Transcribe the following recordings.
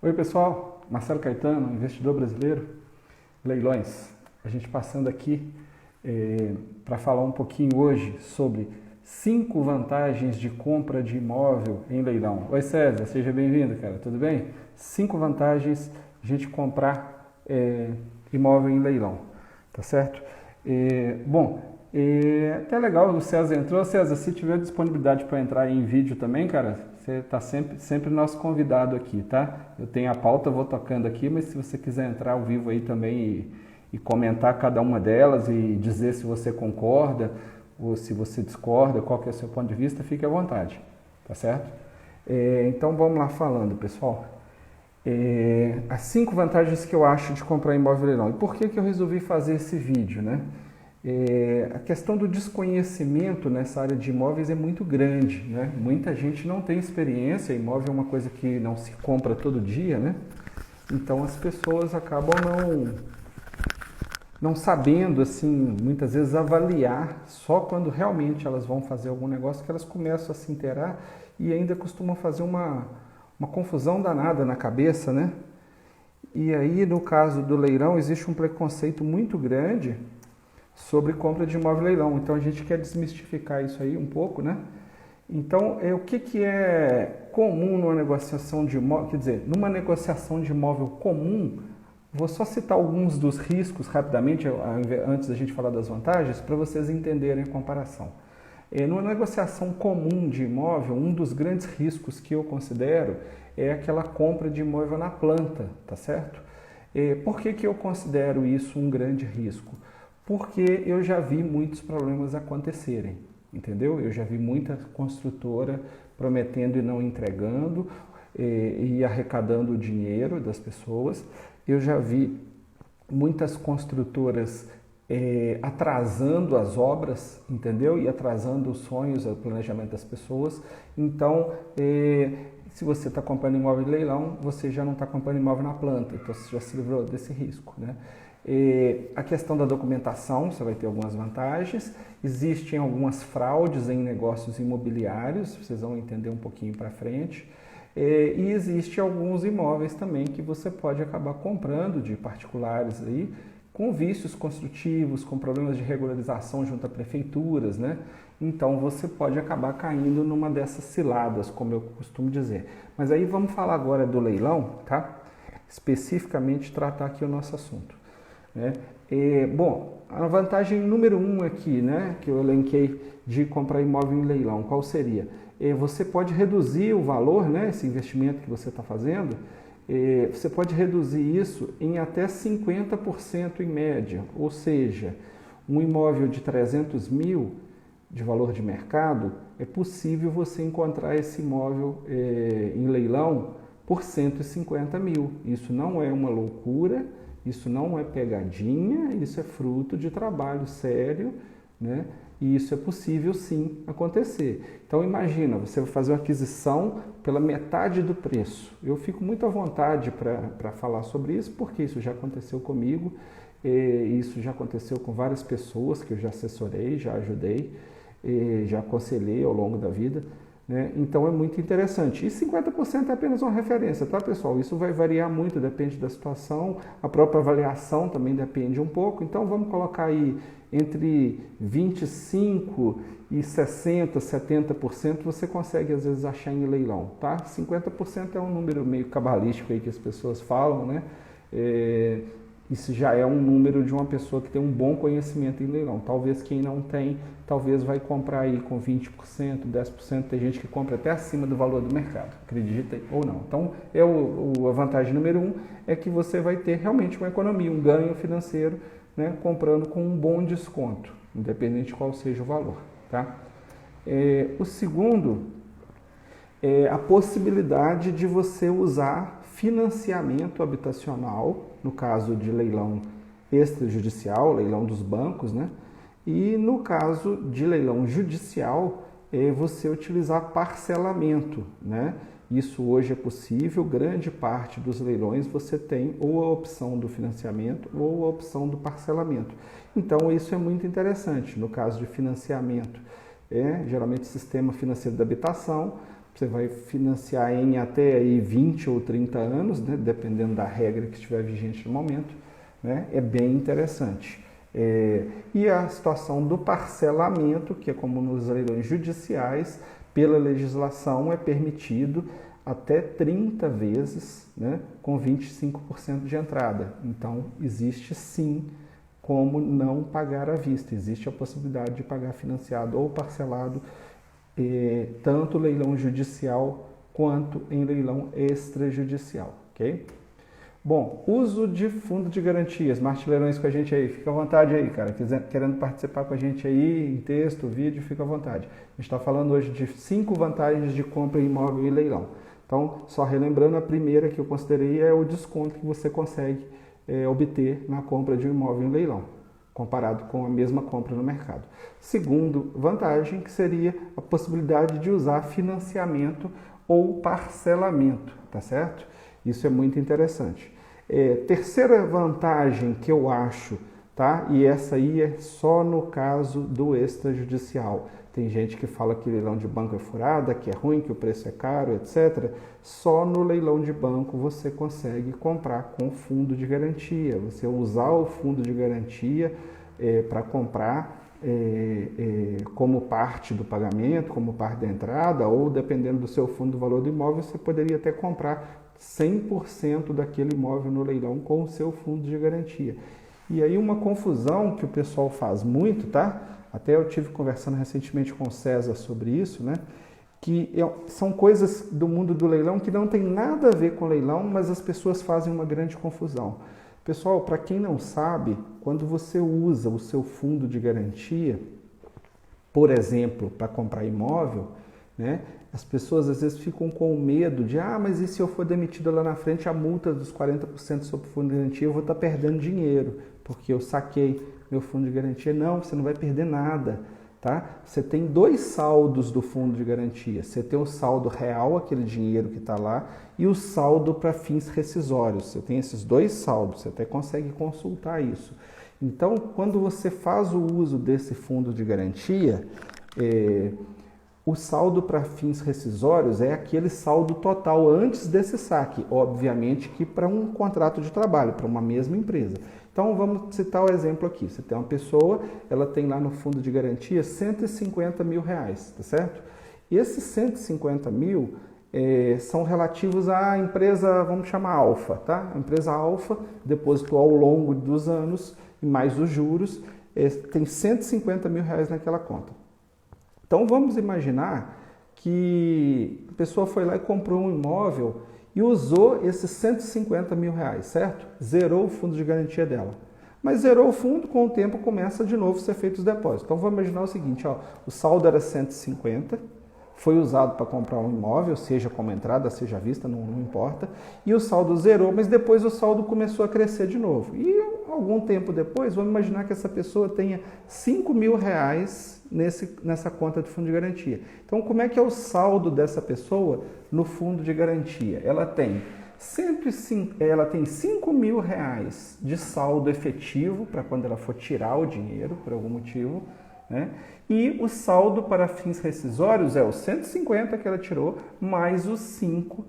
Oi pessoal, Marcelo Caetano, investidor brasileiro, leilões. A gente passando aqui para falar um pouquinho hoje sobre 5 vantagens de compra de imóvel em leilão. Oi César, seja bem-vindo, cara, tudo bem? 5 vantagens de a gente comprar imóvel em leilão, tá certo? Até legal, o César entrou. César, se tiver disponibilidade para entrar em vídeo também, cara, você está sempre nosso convidado aqui, tá? Eu tenho a pauta, vou tocando aqui, mas se você quiser entrar ao vivo aí também e comentar cada uma delas e dizer se você concorda ou se você discorda, qual que é o seu ponto de vista, fique à vontade, tá certo? Então vamos lá falando, pessoal. As 5 vantagens que eu acho de comprar imóvel em leilão. E por que eu resolvi fazer esse vídeo, né? A questão do desconhecimento nessa área de imóveis é muito grande, né? Muita gente não tem experiência, imóvel é uma coisa que não se compra todo dia, né? Então as pessoas acabam não sabendo, assim, muitas vezes avaliar, só quando realmente elas vão fazer algum negócio que elas começam a se inteirar e ainda costumam fazer uma confusão danada na cabeça, né? E aí, no caso do leilão, existe um preconceito muito grande sobre compra de imóvel em leilão. Então a gente quer desmistificar isso aí um pouco, né? Então, o que é comum numa negociação de imóvel? Quer dizer, numa negociação de imóvel comum, vou só citar alguns dos riscos rapidamente, antes da gente falar das vantagens, para vocês entenderem a comparação. Numa negociação comum de imóvel, um dos grandes riscos que eu considero é aquela compra de imóvel na planta, tá certo? Por que eu considero isso um grande risco? Porque eu já vi muitos problemas acontecerem, entendeu? Eu já vi muita construtora prometendo e não entregando e arrecadando o dinheiro das pessoas. Eu já vi muitas construtoras atrasando as obras, entendeu? E atrasando os sonhos, o planejamento das pessoas. Então, se você está comprando imóvel de leilão, você já não está comprando imóvel na planta, então você já se livrou desse risco, né? A questão da documentação, você vai ter algumas vantagens. Existem algumas fraudes em negócios imobiliários, vocês vão entender um pouquinho para frente. E existem alguns imóveis também que você pode acabar comprando de particulares aí, com vícios construtivos, com problemas de regularização junto a prefeituras, né? Então você pode acabar caindo numa dessas ciladas, como eu costumo dizer. Mas aí vamos falar agora do leilão, tá? Especificamente tratar aqui o nosso assunto. A vantagem número 1 aqui, né, que eu elenquei de comprar imóvel em leilão, qual seria? Você pode reduzir o valor, né, esse investimento que você está fazendo, você pode reduzir isso em até 50% em média, ou seja, um imóvel de 300 mil de valor de mercado, é possível você encontrar esse imóvel em leilão por 150 mil. Isso não é uma loucura, isso não é pegadinha, isso é fruto de trabalho sério, né? E isso é possível sim acontecer. Então imagina, você vai fazer uma aquisição pela metade do preço. Eu fico muito à vontade para falar sobre isso, porque isso já aconteceu comigo, isso já aconteceu com várias pessoas que eu já assessorei, já ajudei, já aconselhei ao longo da vida. Então é muito interessante. E 50% é apenas uma referência, tá, pessoal? Isso vai variar muito, depende da situação, a própria avaliação também depende um pouco. Então vamos colocar aí entre 25% e 60%, 70% você consegue às vezes achar em leilão, tá? 50% é um número meio cabalístico aí que as pessoas falam, né? Isso já é um número de uma pessoa que tem um bom conhecimento em leilão. Talvez quem não tem, talvez vai comprar aí com 20%, 10%. Tem gente que compra até acima do valor do mercado, acreditem ou não. Então, a vantagem número 1 é que você vai ter realmente uma economia, um ganho financeiro, né, comprando com um bom desconto, independente de qual seja o valor, tá? O segundo é a possibilidade de você usar financiamento habitacional, no caso de leilão extrajudicial, leilão dos bancos, né? E no caso de leilão judicial, você utilizar parcelamento, né? Isso hoje é possível, grande parte dos leilões você tem ou a opção do financiamento ou a opção do parcelamento. Então isso é muito interessante no caso de financiamento. Geralmente o sistema financeiro da habitação, você vai financiar em até aí 20 ou 30 anos, né, dependendo da regra que estiver vigente no momento, né, é bem interessante. E a situação do parcelamento, que é como nos leilões judiciais, pela legislação é permitido até 30 vezes, né, com 25% de entrada. Então, existe sim como não pagar à vista, existe a possibilidade de pagar financiado ou parcelado, tanto leilão judicial quanto em leilão extrajudicial, ok? Bom, uso de fundo de garantias. Marte Leilões com a gente aí, fica à vontade aí, cara. Querendo participar com a gente aí, em texto, vídeo, fica à vontade. A gente está falando hoje de 5 vantagens de compra imóvel e leilão. Então, só relembrando, a primeira que eu considerei é o desconto que você consegue obter na compra de um imóvel em leilão, comparado com a mesma compra no mercado. Segundo vantagem, que seria a possibilidade de usar financiamento ou parcelamento, tá certo? Isso é muito interessante. Terceira vantagem que eu acho, tá? E essa aí é só no caso do extrajudicial. Tem gente que fala que leilão de banco é furada, que é ruim, que o preço é caro, etc. Só no leilão de banco você consegue comprar com fundo de garantia. Você usar o fundo de garantia para comprar como parte do pagamento, como parte da entrada, ou dependendo do seu fundo do valor do imóvel, você poderia até comprar 100% daquele imóvel no leilão com o seu fundo de garantia. E aí uma confusão que o pessoal faz muito, tá? Até eu tive conversando recentemente com o César sobre isso, né? Que são coisas do mundo do leilão que não tem nada a ver com leilão, mas as pessoas fazem uma grande confusão. Pessoal, para quem não sabe, quando você usa o seu fundo de garantia, por exemplo, para comprar imóvel, né? As pessoas às vezes ficam com medo de, mas e se eu for demitido lá na frente, a multa dos 40% sobre o fundo de garantia, eu vou estar perdendo dinheiro, porque eu saquei meu fundo de garantia. Não, você não vai perder nada, tá? Você tem 2 saldos do fundo de garantia. Você tem o saldo real, aquele dinheiro que está lá, e o saldo para fins rescisórios. Você tem esses 2 saldos, você até consegue consultar isso. Então, quando você faz o uso desse fundo de garantia, o saldo para fins rescisórios é aquele saldo total antes desse saque, obviamente que para um contrato de trabalho, para uma mesma empresa. Então vamos citar o exemplo aqui, você tem uma pessoa, ela tem lá no fundo de garantia 150 mil reais, tá certo? E esses 150 mil são relativos à empresa, vamos chamar Alfa, tá? A empresa Alfa depositou ao longo dos anos, e mais os juros, tem 150 mil reais naquela conta. Então vamos imaginar que a pessoa foi lá e comprou um imóvel e usou esses 150 mil reais, certo? Zerou o fundo de garantia dela. Mas zerou o fundo, com o tempo começa de novo a ser feito os depósitos. Então vamos imaginar o seguinte, o saldo era 150, foi usado para comprar um imóvel, seja como entrada, seja à vista, não importa, e o saldo zerou, mas depois o saldo começou a crescer de novo. E algum tempo depois, vamos imaginar que essa pessoa tenha 5 mil reais nessa conta de fundo de garantia. Então, como é que é o saldo dessa pessoa no fundo de garantia? Ela tem 5 mil reais de saldo efetivo para quando ela for tirar o dinheiro, por algum motivo, né? E o saldo para fins rescisórios é os 150 que ela tirou, mais os 5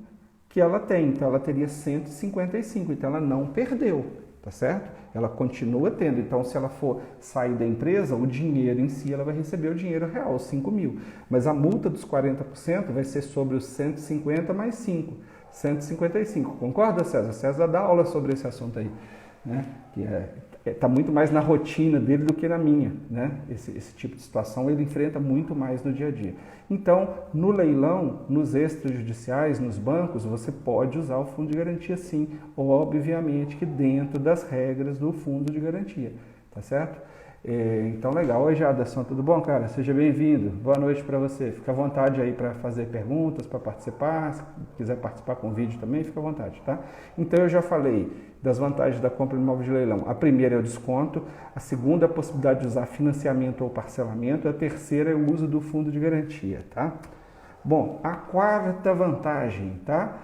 que ela tem. Então, ela teria 155, então ela não perdeu, tá certo? Ela continua tendo. Então, se ela for sair da empresa, o dinheiro em si, ela vai receber o dinheiro real, os 5 mil. Mas a multa dos 40% vai ser sobre os 150 mais 5, 155. Concorda, César? César dá aula sobre esse assunto aí, né? Que está muito mais na rotina dele do que na minha, né? Esse tipo de situação ele enfrenta muito mais no dia a dia. Então, no leilão, nos extrajudiciais, nos bancos, você pode usar o fundo de garantia sim, obviamente que dentro das regras do fundo de garantia, tá certo? Então, legal. Oi, Jaderson, tudo bom, cara? Seja bem-vindo. Boa noite para você. Fica à vontade aí para fazer perguntas, para participar. Se quiser participar com vídeo também, fica à vontade, tá? Então, eu já falei das vantagens da compra de imóvel de leilão. A primeira é o desconto, a segunda é a possibilidade de usar financiamento ou parcelamento, a terceira é o uso do fundo de garantia, tá? Bom, a quarta vantagem, tá?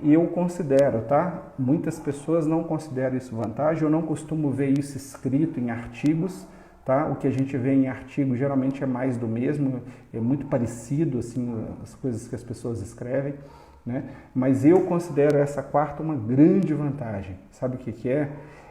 Eu considero, tá? Muitas pessoas não consideram isso vantagem, eu não costumo ver isso escrito em artigos, tá? O que a gente vê em artigo geralmente é mais do mesmo, é muito parecido, assim, as coisas que as pessoas escrevem, né? Mas eu considero essa quarta uma grande vantagem. Sabe o que que é?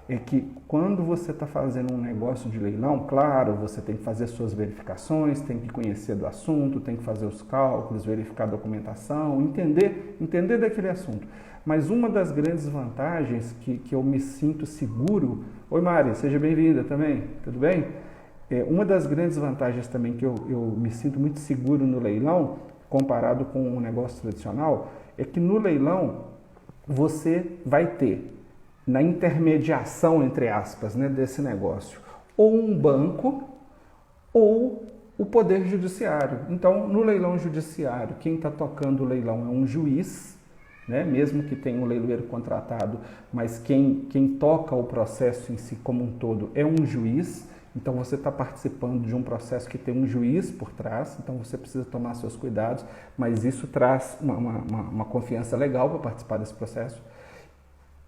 É que quando você está fazendo um negócio de leilão, claro, você tem que fazer suas verificações, tem que conhecer do assunto, tem que fazer os cálculos, verificar a documentação, entender daquele assunto. Mas uma das grandes vantagens que eu me sinto seguro... Oi Mari, seja bem-vinda também, tudo bem? Uma das grandes vantagens também que eu me sinto muito seguro no leilão, comparado com um negócio tradicional, é que no leilão você vai ter, na intermediação, entre aspas, né, desse negócio, ou um banco ou o Poder Judiciário. Então, no leilão judiciário, quem está tocando o leilão é um juiz, né, mesmo que tenha um leiloeiro contratado, mas quem toca o processo em si como um todo é um juiz. Então, você está participando de um processo que tem um juiz por trás, então você precisa tomar seus cuidados, mas isso traz uma confiança legal para participar desse processo.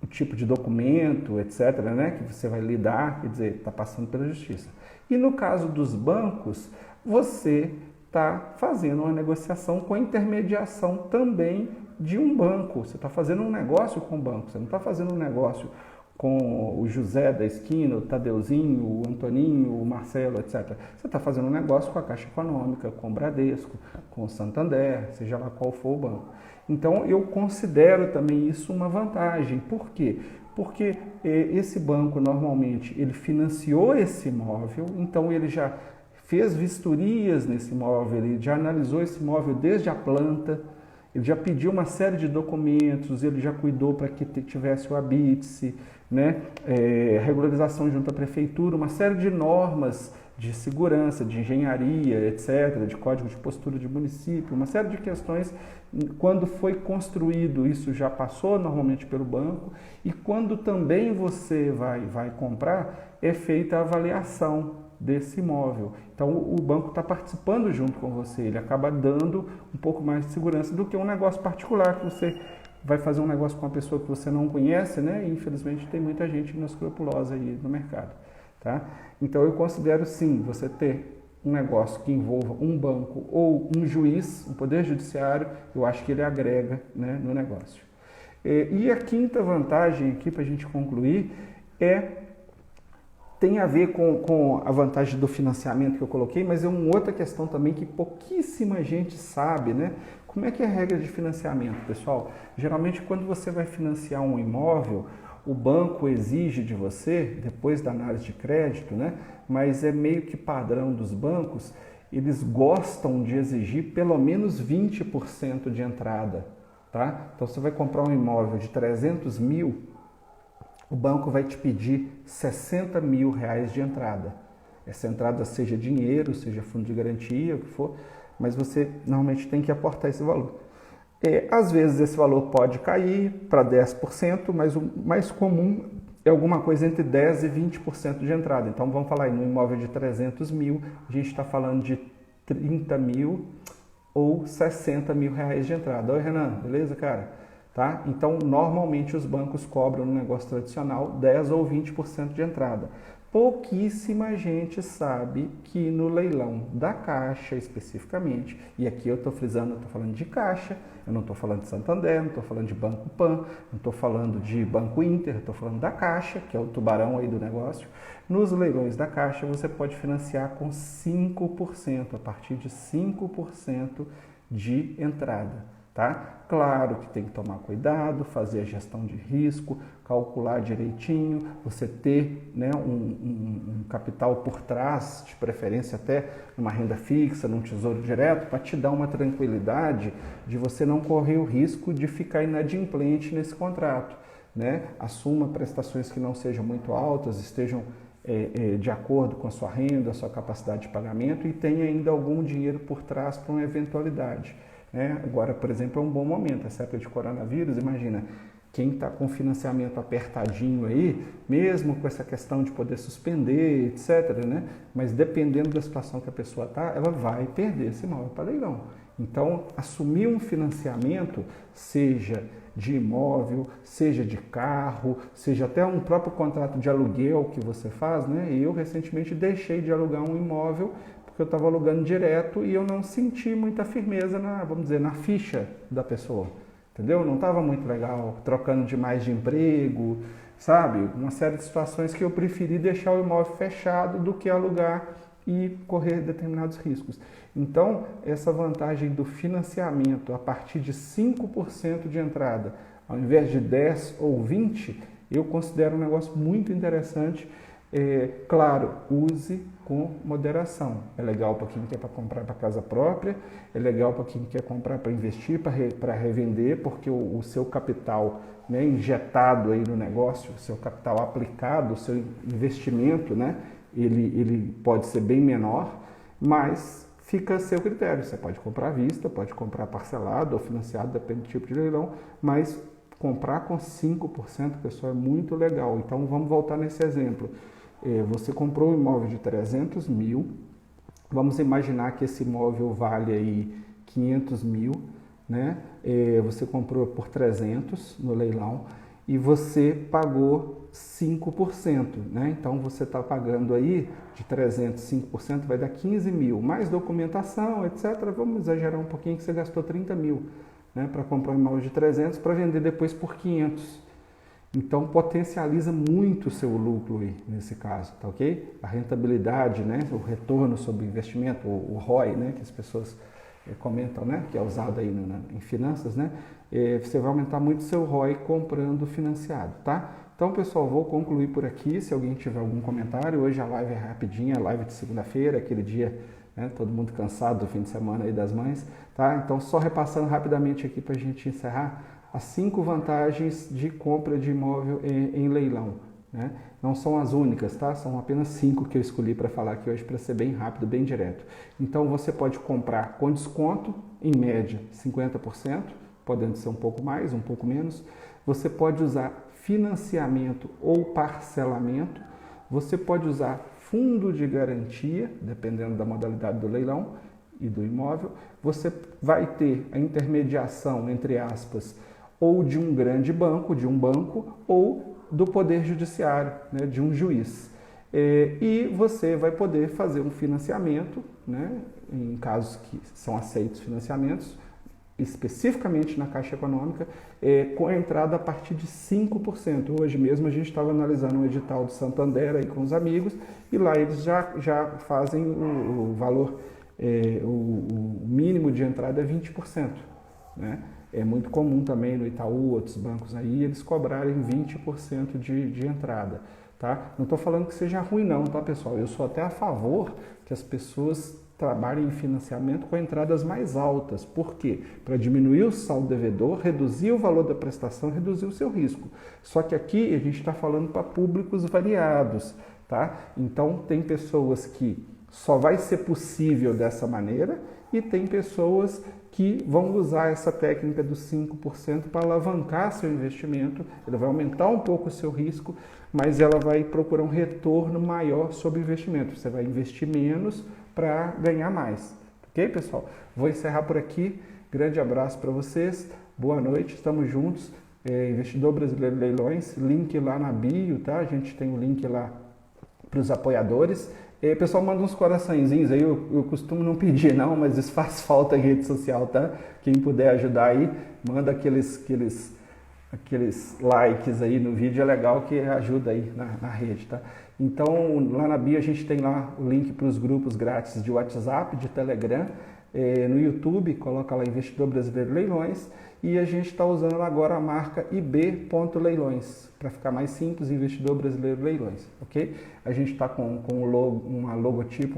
O tipo de documento, etc., né, que você vai lidar, quer dizer, está passando pela justiça. E no caso dos bancos, você está fazendo uma negociação com a intermediação também de um banco. Você está fazendo um negócio com o banco, você não está fazendo um negócio com o José da esquina, o Tadeuzinho, o Antoninho, o Marcelo, etc. Você está fazendo um negócio com a Caixa Econômica, com o Bradesco, com o Santander, seja lá qual for o banco. Então, eu considero também isso uma vantagem. Por quê? Porque esse banco, normalmente, ele financiou esse imóvel, então ele já fez vistorias nesse imóvel, ele já analisou esse imóvel desde a planta, ele já pediu uma série de documentos, ele já cuidou para que tivesse o habite-se, né? Regularização junto à prefeitura, uma série de normas de segurança, de engenharia, etc., de código de postura de município, uma série de questões. Quando foi construído, isso já passou normalmente pelo banco, e quando também você vai comprar, é feita a avaliação desse imóvel. Então, o banco está participando junto com você, ele acaba dando um pouco mais de segurança do que um negócio particular, que você vai fazer um negócio com uma pessoa que você não conhece, né? E, infelizmente, tem muita gente inescrupulosa aí no mercado, tá? Então, eu considero, sim, você ter um negócio que envolva um banco ou um juiz, um poder judiciário, eu acho que ele agrega, né, no negócio. E a quinta vantagem aqui, para a gente concluir, tem a ver com a vantagem do financiamento que eu coloquei, mas é uma outra questão também que pouquíssima gente sabe, né? Como é que é a regra de financiamento, pessoal? Geralmente, quando você vai financiar um imóvel, o banco exige de você, depois da análise de crédito, né? Mas é meio que padrão dos bancos, eles gostam de exigir pelo menos 20% de entrada, tá? Então, você vai comprar um imóvel de 300 mil, o banco vai te pedir 60 mil reais de entrada. Essa entrada seja dinheiro, seja fundo de garantia, o que for, mas você normalmente tem que aportar esse valor. Às vezes esse valor pode cair para 10%, mas o mais comum é alguma coisa entre 10% e 20% de entrada. Então vamos falar aí, no imóvel de 300 mil, a gente está falando de 30 mil ou 60 mil reais de entrada. Oi Renan, beleza, cara? Tá? Então, normalmente os bancos cobram no negócio tradicional 10 ou 20% de entrada. Pouquíssima gente sabe que no leilão da Caixa especificamente, e aqui eu estou frisando, eu estou falando de Caixa, eu não estou falando de Santander, não estou falando de Banco Pan, não estou falando de Banco Inter, estou falando da Caixa, que é o tubarão aí do negócio. Nos leilões da Caixa você pode financiar com 5%, a partir de 5% de entrada. Tá? Claro que tem que tomar cuidado, fazer a gestão de risco, calcular direitinho, você ter, né, um capital por trás, de preferência até numa renda fixa, num tesouro direto, para te dar uma tranquilidade de você não correr o risco de ficar inadimplente nesse contrato, né? Assuma prestações que não sejam muito altas, estejam de acordo com a sua renda, a sua capacidade de pagamento e tenha ainda algum dinheiro por trás para uma eventualidade. Agora, por exemplo, é um bom momento, essa época de coronavírus, imagina, quem está com financiamento apertadinho aí, mesmo com essa questão de poder suspender, etc., né? Mas dependendo da situação que a pessoa está, ela vai perder esse imóvel para leilão. Então, assumir um financiamento, seja de imóvel, seja de carro, seja até um próprio contrato de aluguel que você faz, né? Eu recentemente deixei de alugar um imóvel porque eu estava alugando direto e eu não senti muita firmeza vamos dizer, na ficha da pessoa, entendeu? Não estava muito legal, trocando demais de emprego, sabe? Uma série de situações que eu preferi deixar o imóvel fechado do que alugar e correr determinados riscos. Então, essa vantagem do financiamento a partir de 5% de entrada, ao invés de 10 ou 20, eu considero um negócio muito interessante. Claro, use com moderação. É legal para quem quer comprar para casa própria, é legal para quem quer comprar para investir, para revender, porque o seu capital, né, injetado aí no negócio, o seu capital aplicado, o seu investimento, né, ele pode ser bem menor, mas fica a seu critério. Você pode comprar à vista, pode comprar parcelado ou financiado, depende do tipo de leilão, mas comprar com 5%, pessoal, é muito legal. Então vamos voltar nesse exemplo. Você comprou um imóvel de 300 mil, vamos imaginar que esse imóvel vale aí 500 mil, né? Você comprou por 300 no leilão e você pagou 5%, né? Então você está pagando aí de 300, 5% vai dar 15 mil, mais documentação, etc. Vamos exagerar um pouquinho que você gastou 30 mil, né? Para comprar um imóvel de 300 para vender depois por 500. Então potencializa muito o seu lucro aí, nesse caso, tá ok? A rentabilidade, né? O retorno sobre o investimento, o ROI, né? Que as pessoas comentam, né? Que é usado aí em finanças, né? Você vai aumentar muito o seu ROI comprando financiado, tá? Então, pessoal, vou concluir por aqui. Se alguém tiver algum comentário, hoje a live é rapidinha, a live de segunda-feira, aquele dia, né? Todo mundo cansado do fim de semana aí das mães, tá? Então, só repassando rapidamente aqui para a gente encerrar as 5 vantagens de compra de imóvel em leilão, né? Não são as únicas, tá? São apenas 5 que eu escolhi para falar aqui hoje para ser bem rápido, bem direto. Então, você pode comprar com desconto, em média 50%, podendo ser um pouco mais, um pouco menos. Você pode usar financiamento ou parcelamento. Você pode usar fundo de garantia, dependendo da modalidade do leilão e do imóvel. Você vai ter a intermediação, entre aspas, ou de um grande banco, ou do Poder Judiciário, né, de um juiz. E você vai poder fazer um financiamento, né, em casos que são aceitos financiamentos, especificamente na Caixa Econômica, com a entrada a partir de 5%. Hoje mesmo a gente estava analisando um edital do Santander aí com os amigos, e lá eles já fazem o valor, o mínimo de entrada é 20%, né? É muito comum também no Itaú, outros bancos aí, eles cobrarem 20% de entrada, tá? Não estou falando que seja ruim não, tá, pessoal? Eu sou até a favor que as pessoas trabalhem em financiamento com entradas mais altas. Por quê? Para diminuir o saldo devedor, reduzir o valor da prestação, reduzir o seu risco. Só que aqui a gente está falando para públicos variados, tá? Então tem pessoas que só vai ser possível dessa maneira e tem pessoas que vão usar essa técnica dos 5% para alavancar seu investimento. Ela vai aumentar um pouco o seu risco, mas ela vai procurar um retorno maior sobre o investimento. Você vai investir menos para ganhar mais. Ok, pessoal? Vou encerrar por aqui. Grande abraço para vocês. Boa noite. Estamos juntos. Investidor Brasileiro Leilões. Link lá na bio, tá? A gente tem o link lá para os apoiadores. Pessoal, manda uns coraçõezinhos aí, eu costumo não pedir não, mas isso faz falta em rede social, tá? Quem puder ajudar aí, manda aqueles likes aí no vídeo, é legal que ajuda aí na rede, tá? Então, lá na bio a gente tem lá o link para os grupos grátis de WhatsApp, de Telegram, no YouTube, coloca lá Investidor Brasileiro Leilões, e a gente está usando agora a marca ib.leilões, para ficar mais simples, Investidor Brasileiro Leilões, ok? A gente está com um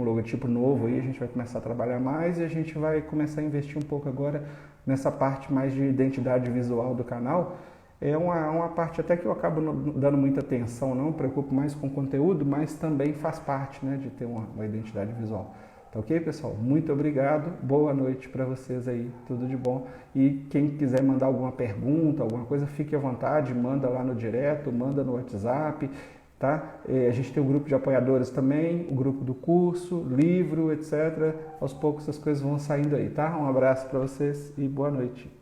logotipo novo aí, a gente vai começar a trabalhar mais e a gente vai começar a investir um pouco agora nessa parte mais de identidade visual do canal. É uma parte até que eu acabo dando muita atenção, não me preocupo mais com o conteúdo, mas também faz parte, né, de ter uma identidade visual. Tá ok, pessoal? Muito obrigado, boa noite para vocês aí, tudo de bom. E quem quiser mandar alguma pergunta, alguma coisa, fique à vontade, manda lá no direto, manda no WhatsApp, tá? A gente tem um grupo de apoiadores também, o grupo do curso, livro, etc. Aos poucos as coisas vão saindo aí, tá? Um abraço para vocês e boa noite.